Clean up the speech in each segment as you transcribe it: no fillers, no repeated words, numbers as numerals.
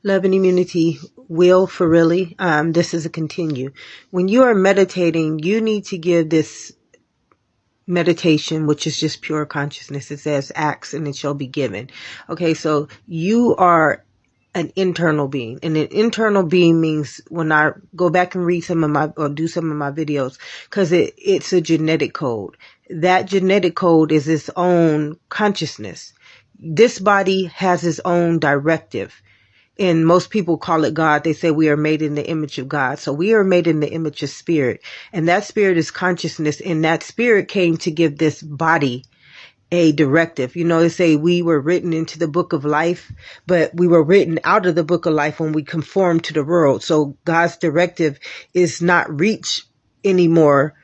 Love and immunity will for really. This is a continue. When you are meditating, you need to give this meditation, which is just pure consciousness. It says, ask and it shall be given. Okay, so you are an internal being, and an internal being means, when I go back and read some of my, or do some of my videos, because it's a genetic code. That genetic code is its own consciousness. This body has its own directive. And most people call it God. They say we are made in the image of God. So we are made in the image of spirit. And that spirit is consciousness. And that spirit came to give this body a directive. You know, they say we were written into the book of life, but we were written out of the book of life when we conformed to the world. So God's directive is not reached anymore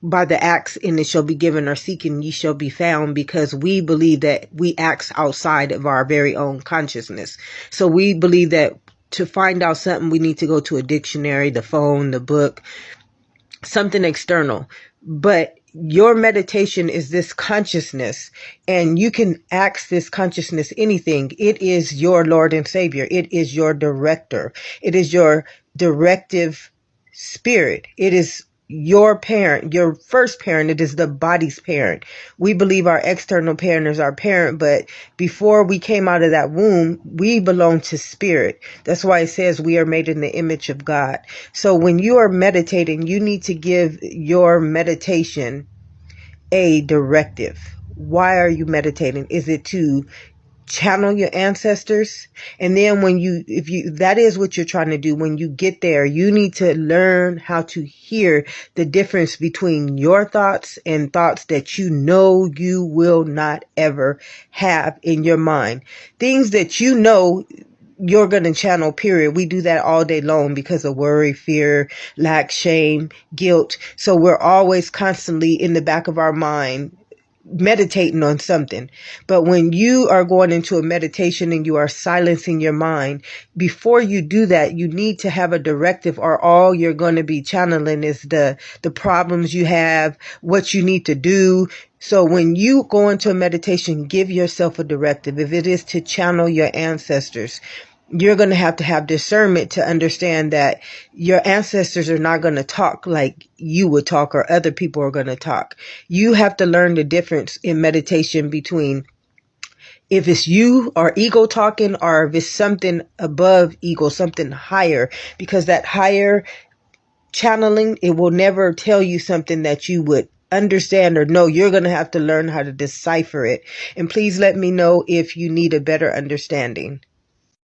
by the acts, and it shall be given, or seeking ye shall be found, because we believe that we act outside of our very own consciousness. So we believe that to find out something, we need to go to a dictionary, the phone, the book, something external. But your meditation is this consciousness, and you can ask this consciousness anything. It is your Lord and Savior. It is your director. It is your directive spirit. It is your parent, your first parent. It is the body's parent. We believe our external parent is our parent, but before we came out of that womb, we belong to spirit. That's why it says we are made in the image of God. So when you are meditating, you need to give your meditation a directive. Why are you meditating? Is it to channel your ancestors? And then that is what you're trying to do. When you get there, you need to learn how to hear the difference between your thoughts and thoughts that you know you will not ever have in your mind. Things that you know you're going to channel, period. We do that all day long because of worry, fear, lack, shame, guilt. So we're always constantly in the back of our mind meditating on something. But when you are going into a meditation and you are silencing your mind, before you do that, you need to have a directive, or all you're going to be channeling is the problems you have, what you need to do. So when you go into a meditation, give yourself a directive. If it is to channel your ancestors, you're going to have discernment to understand that your ancestors are not going to talk like you would talk, or other people are going to talk. You have to learn the difference in meditation between if it's you or ego talking, or if it's something above ego, something higher, because that higher channeling, it will never tell you something that you would understand or know. You're going to have to learn how to decipher it. And please let me know if you need a better understanding.